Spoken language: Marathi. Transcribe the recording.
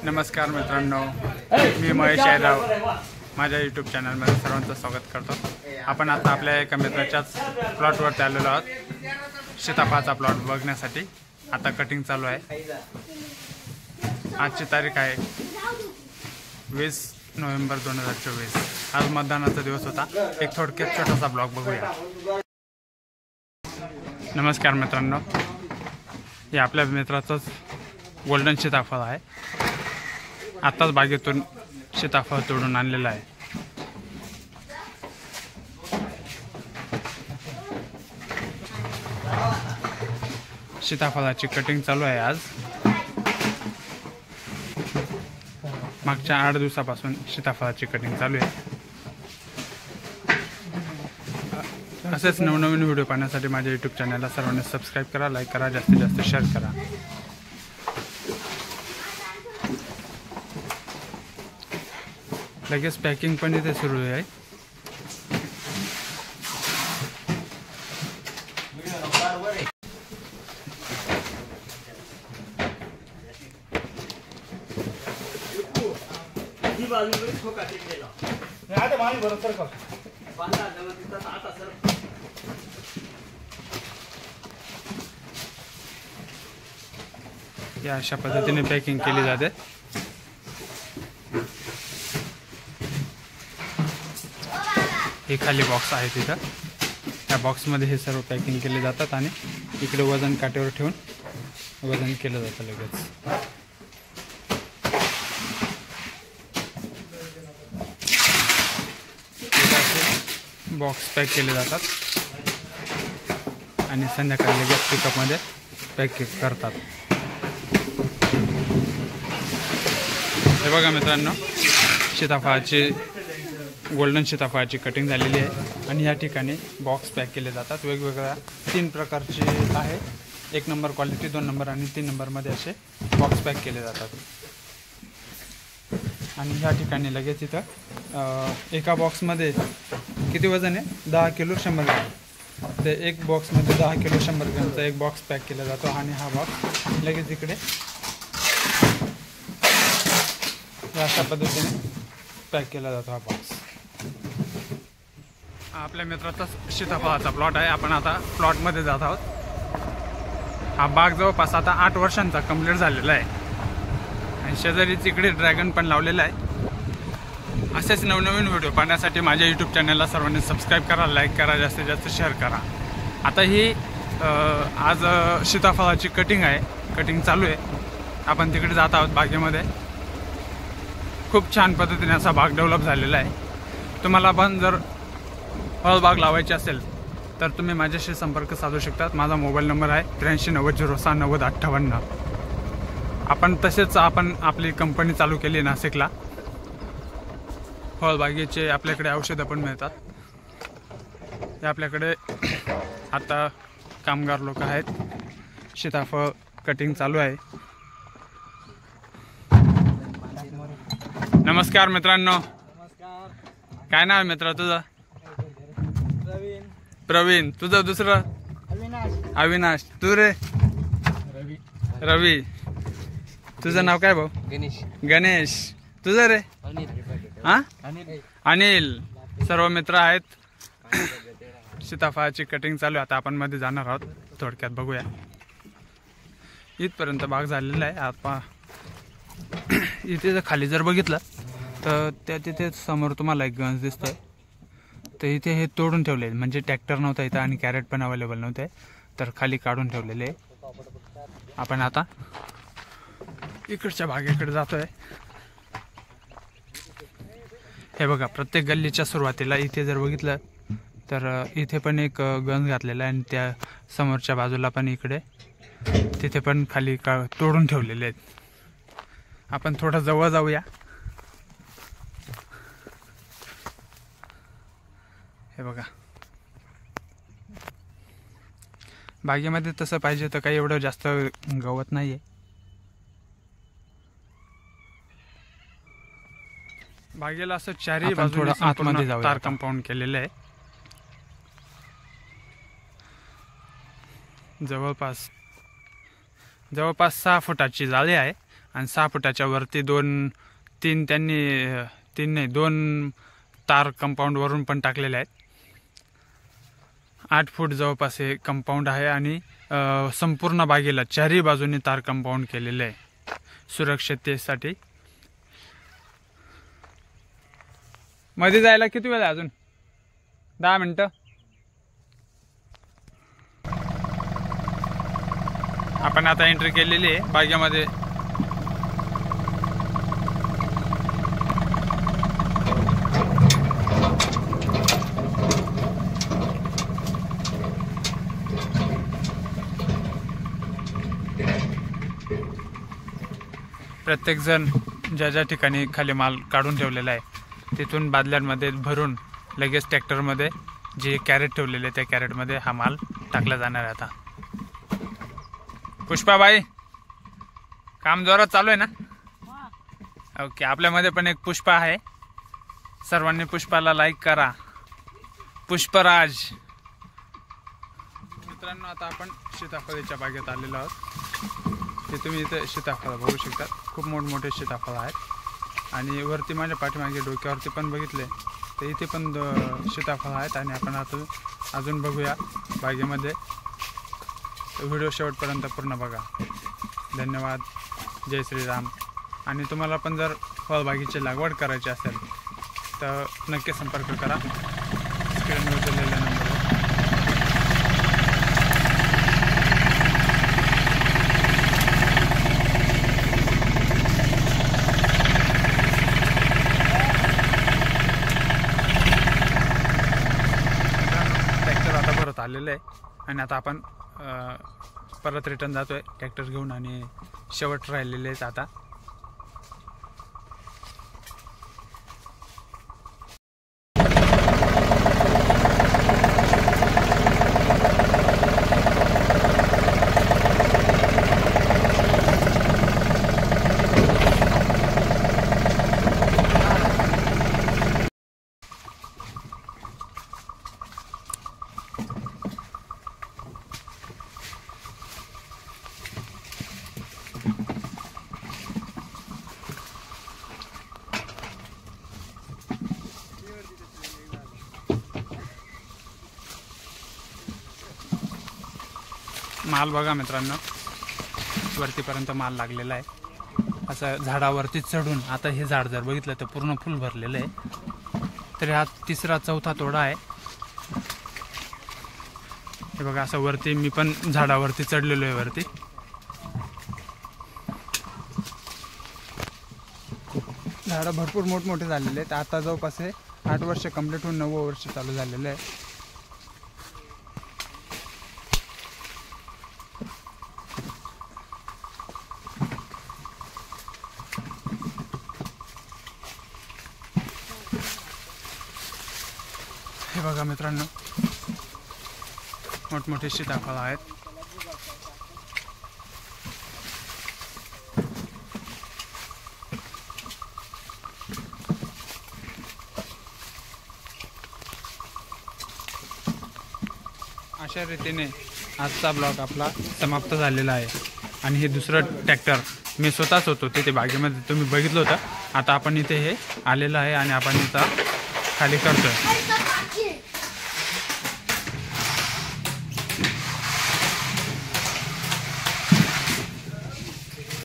नमस्कार मित्रांनो, मी महेश यादव माझ्या यूट्यूब चॅनलमध्ये सर्वांचं स्वागत करतो। आपण आता आपल्या एका मित्राच्याच प्लॉटवरती आलेलो आहोत सीताफळाचा प्लॉट बघण्यासाठी। आता कटिंग चालू आहे। आजची तारीख आहे 20 नोव्हेंबर 2024। आज मतदानाचा दिवस होता। एक थोडक्यात छोटासा ब्लॉग बघूया। नमस्कार मित्रांनो, हे आपल्या मित्राचंच गोल्डन सीताफळ आहे। आताच बागेतून सीताफळ तोडून आणलेला आहे। सीताफळाची कटिंग चालू आहे आज। मागच्या 8 दिवसापासून सीताफळाची कटिंग चालू आहे। असेच नवनवीन व्हिडिओ पाहण्यासाठी माझ्या यूट्यूब चॅनलला सर्वांनी सबस्क्राईब करा, लाईक करा, जास्तीत जास्त शेअर करा। लगेच पॅकिंग पण इथे सुरू आहे। या अशा पद्धतीने पॅकिंग केली जाते। हे खाली बॉक्स आहे तिथं, त्या बॉक्समध्ये हे सर्व पॅकिंग केले जातात आणि इकडे वजन काट्यावर ठेवून वजन केलं जातं लगेच। बॉक्स पॅक केले जातात आणि संध्याकाळी लगेच पिकअपमध्ये पॅक करतात। हे बघा मित्रांनो, सीताफळाची गोल्डन सीताफळाची कटिंग झालेली आहे आणि या ठिकाणी बॉक्स पॅक केले जातात। वेगवेगळ्या 3 प्रकारचे आहे। 1 नंबर क्वालिटी, 2 नंबर आणि 3 नंबरमध्ये असे बॉक्स पॅक केले जातात। आणि या ठिकाणी लगेच इथं एका बॉक्समध्ये किती वजन आहे? 10 किलो 100 ग्रॅम। ते एक बॉक्समध्ये 10 किलो 100 ग्रॅमचा एक बॉक्स पॅक केला जातो आणि हा बॉक्स लगेच इकडे अशा पद्धतीने पॅक केला जातो हा बॉक्स। आपल्या मित्राचा सीताफळाचा प्लॉट आहे। आपण आता प्लॉटमध्ये जात आहोत। हा बाग जवळपास आता 8 वर्षांचा कंप्लीट झालेला आहे आणि शेजारीच इकडे ड्रॅगन पण लावलेला आहे। असेच नवनवीन व्हिडिओ पाहण्यासाठी माझ्या यूट्यूब चॅनलला सर्वांनी सबस्क्राईब करा, लाईक करा, जास्तीत जास्त शेअर करा। आता ही आज सीताफळाची कटिंग आहे, कटिंग चालू आहे। आपण तिकडे जात आहोत बागेमध्ये। खूप छान पद्धतीने असा बाग डेव्हलप झालेला आहे। तुम्हाला पण जर फळबाग लावायची असेल तर तुम्ही माझ्याशी संपर्क साधू शकतात। माझा मोबाईल नंबर आहे 8390069058। आपण तसेच आपली कंपनी चालू केली नाशिकला। फळबागेचे आपल्याकडे औषधं पण मिळतात। हे आपल्याकडे आता कामगार लोक आहेत। सीताफळ कटिंग चालू आहे। नमस्कार मित्रांनो, काय नाव आहे मित्रा तुझं? प्रवीण। तुझं दुसरं? अविनाश। तू रे? रवी। तुझं नाव काय भाऊ? गणेश। तुझं रे? हा, अनिल। सर्व मित्र आहेत। सीताफळाची कटिंग चालू आहे। आता आपण मध्ये जाणार आहोत, थोडक्यात बघूया। इथपर्यंत बाग झालेला आहे। आता इथे जर खाली जर बघितलं तर तिथे समोर तुम्हाला एक गंज दिसतोय, तर इथे हे तोडून ठेवले, म्हणजे ट्रॅक्टर नव्हता इथं आणि कॅरेट पण अवेलेबल नव्हते, तर खाली काढून ठेवलेले। आपण आता इकडच्या भागेकडे जातोय। हे बघा, प्रत्येक गल्लीच्या सुरुवातीला इथे जर बघितलं तर इथे पण एक गंज घातलेला आहे आणि त्या समोरच्या बाजूला पण इकडे तिथे पण खाली तोडून ठेवलेले आहेत। आपण थोडं जवळ जाऊया। हे बघा, बागेमध्ये तसं पाहिजे तर काही एवढं जास्त गवत नाहीये। बागेला असं चारही बाजूला आतमध्ये जाऊया। तार कंपाऊंड केलेलं आहे। जवळपास 6 फुटाची जाळी आहे आणि 6 फुटाच्या वरती 2 तार कंपाऊंडवरून पण टाकलेले आहेत. 8 फूट जवळपास हे कंपाऊंड आहे आणि संपूर्ण बागेला चारही बाजूनी तार कंपाऊंड केलेले आहे सुरक्षिततेसाठी. मध्ये जायला किती वेळ आहे अजून? 10 मिनिटं. आपण आता एंट्री केलेली आहे बागेमध्ये. प्रत्येक जण ज्या ठिकाणी खाली माल काढून ठेवलेला आहे तिथून बादल्यांमध्ये भरून लगेच ट्रॅक्टरमध्ये जे कॅरेट ठेवलेले त्या कॅरेटमध्ये हा माल टाकला जाणार आहे. आता पुष्पाबाई, काम जोरात चालू आहे ना? ओके. आपल्यामध्ये पण एक पुष्पा आहे. सर्वांनी पुष्पाला लाईक करा. पुष्पराज. मित्रांनो, आता आपण सीताफळाच्या बागेत आलेलो आहोत. ते तुम्ही इथे सीताफळ बघू शकता. खूप मोठमोठे सीताफळ आहेत आणि वरती माझ्या पाठीमागे डोक्यावरती पण बघितले तर इथे पण सीताफळ आहेत. आणि आपण आता अजून बघूया बागेमध्ये. व्हिडिओ शेवटपर्यंत पूर्ण बघा. धन्यवाद. जय श्रीराम. आणि तुम्हाला पण जर फळबागेची लागवड करायची असेल तर नक्की संपर्क करा स्क्रीनवर दिलेल्या नंबरवर. ट्रॅक्टर आता परत आलेलं आहे आणि आता आपण परत रिटर्न जातोय ट्रॅक्टर घेऊन आणि शेवट राहिलेले आहेत आता. माल बघा मित्रांनो, वरतीपर्यंत माल लागलेला आहे. असं झाडावरती चढून आता हे झाड जर बघितलं तर पूर्ण फुल भरलेलं आहे. तरी हा 3रा-4था तोडा आहे. हे बघा असं वरती मी पण झाडावरती चढलेलो आहे. वरती झाडं भरपूर मोठमोठे झालेले आहेत. आता जवळपास 8 वर्ष कंप्लीट होऊन 9वं वर्ष चालू झालेलं आहे. हे बघा मित्रांनो, मोठमोठे सीताफळ आहेत. अशा रीतीने आजचा ब्लॉग आपला समाप्त झालेला आहे. आणि हे दुसरं ट्रॅक्टर मी स्वतःच होतो तिथे बागेमध्ये, तुम्ही बघितलं होतं. आता आपण इथे हे आलेलं आहे आणि आपण इथं खाली करतोय.